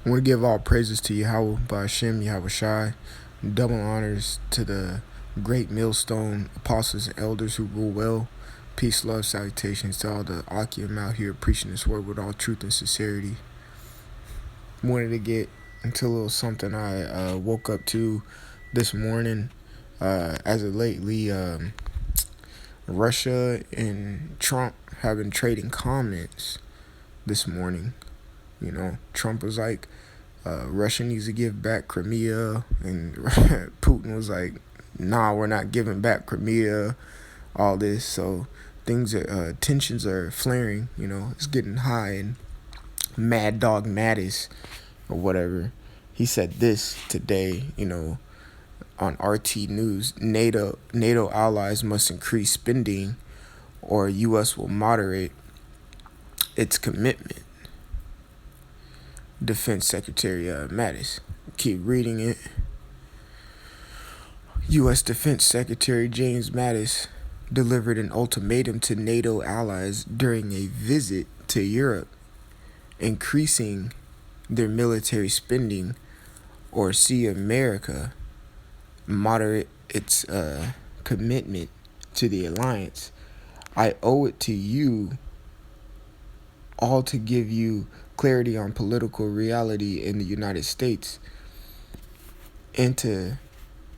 I want to give all praises to Yahweh Ba'Shem, Yahweh Shai, double honors to the great millstone apostles and elders who rule well. Peace, love, salutations to all the Akim out here preaching this word with all truth and sincerity. Wanted to get into a little something I woke up to this morning. As of lately, Russia and Trump have been trading comments this morning. You know, Trump was like, Russia needs to give back Crimea, and Putin was like, nah, we're not giving back Crimea, all this. So tensions are flaring, you know, it's getting high, and Mad Dog Mattis, or whatever, he said this today, you know, on RT News. NATO allies must increase spending or U.S. will moderate its commitment. Defense Secretary Mattis. Keep reading it. U.S. Defense Secretary James Mattis delivered an ultimatum to NATO allies during a visit to Europe, increasing their military spending or see America moderate its commitment to the alliance. I owe it to you all to give you clarity on political reality in the United States and to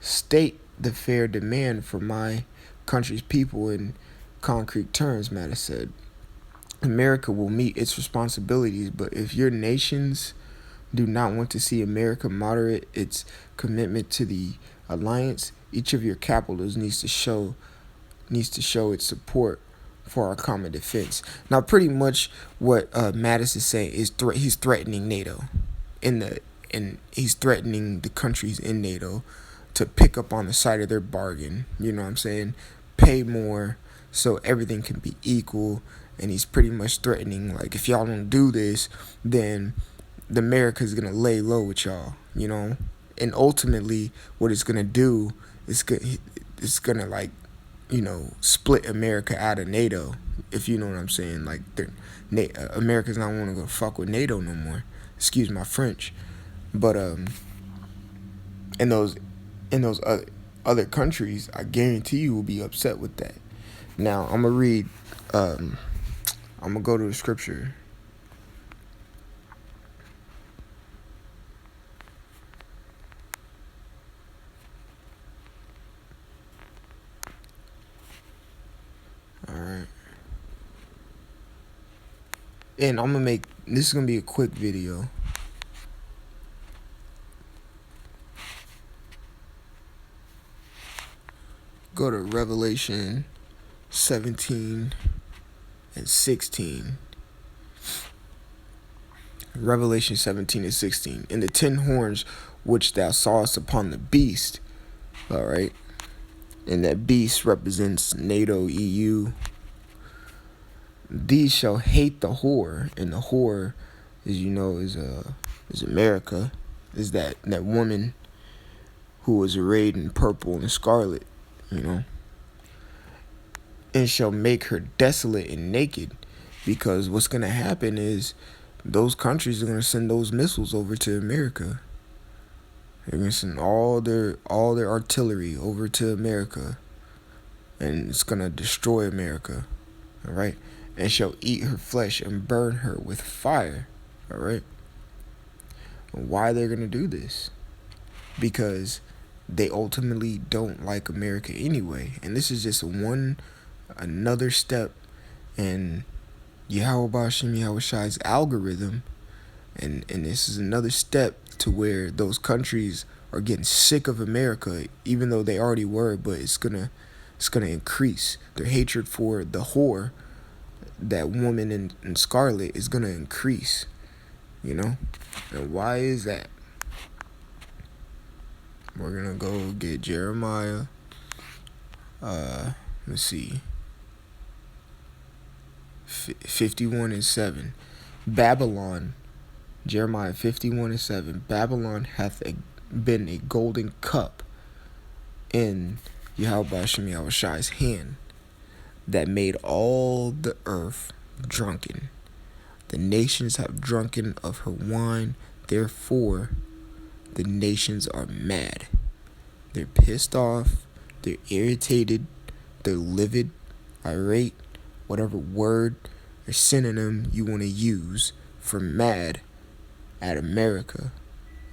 state the fair demand for my country's people in concrete terms, Mattis said. America will meet its responsibilities, but if your nations do not want to see America moderate its commitment to the alliance, each of your capitals needs to show its support for our common defense. Now, pretty much what Mattis is saying is he's threatening NATO, and he's threatening the countries in NATO to pick up on the side of their bargain. You know what I'm saying? Pay more so everything can be equal. And he's pretty much threatening, like, if y'all don't do this, then the America's gonna lay low with y'all, you know. And ultimately, what it's gonna do is it's gonna, like, you know, split America out of NATO, if you know what I'm saying. Like, America's not want to go fuck with NATO no more. Excuse my French, but in those other countries, I guarantee you will be upset with that. Now I'm gonna read. I'm gonna go to the scripture. Alright. And I'm gonna make this is gonna be a quick video. Go to Revelation 17 and 16. Revelation 17 and 16. And the 10 horns which thou sawest upon the beast. Alright. And that beast represents NATO, EU. These shall hate the whore, and the whore, as you know, is America. Is that woman who was arrayed in purple and scarlet, you know, and shall make her desolate and naked, because what's gonna happen is those countries are gonna send those missiles over to America. They're gonna send all their artillery over to America, and it's gonna destroy America. All right, and shall eat her flesh and burn her with fire. All right. Why they're gonna do this? Because they ultimately don't like America anyway, and this is just another step in Yahweh Ba'Shem Yahweh Shai's algorithm, and this is another step to where those countries are getting sick of America, even though they already were, but it's gonna increase. Their hatred for the whore, that woman in scarlet, is gonna increase, you know. And why is that? We're gonna go get Jeremiah. Let's see. 51 and 7. Babylon. Jeremiah 51 and 7. Babylon hath been a golden cup in Yahweh Ba'Shem Yahweh Shai's hand, that made all the earth drunken. The nations have drunken of her wine. Therefore, the nations are mad. They're pissed off, they're irritated, they're livid, irate, whatever word or synonym you want to use for mad at America.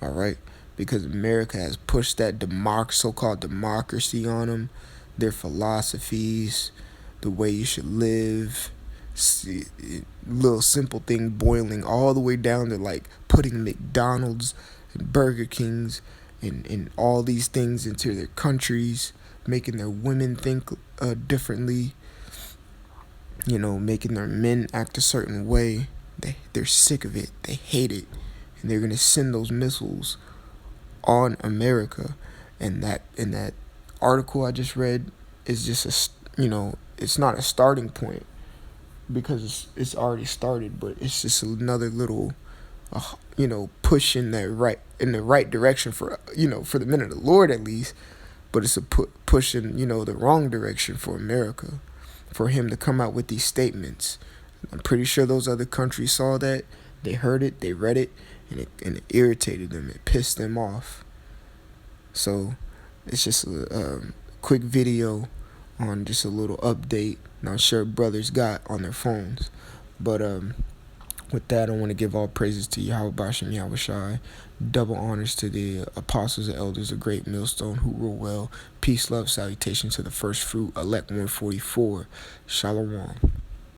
Alright? Because America has pushed that so-called democracy on them, their philosophies, the way you should live. See, little simple thing boiling all the way down to like putting McDonald's and Burger Kings and all these things into their countries, making their women think differently, making their men act a certain way. They're sick of it. They hate it. And they're going to send those missiles on America. And that article I just read is just it's not a starting point, because it's already started, but it's just another little push in the right direction for the men of the Lord at least. But it's a push in the wrong direction for America, for him to come out with these statements. I'm pretty sure those other countries saw that, they heard it, they read it, and it irritated them, it pissed them off. So it's just a quick video on just a little update, and I'm sure brothers got on their phones. But with that, I want to give all praises to Yahweh Bashem Yahweh Shai. Double honors to the apostles and elders of Great Millstone who rule well. Peace, love, salutation to the first fruit, elect 144. Shalom.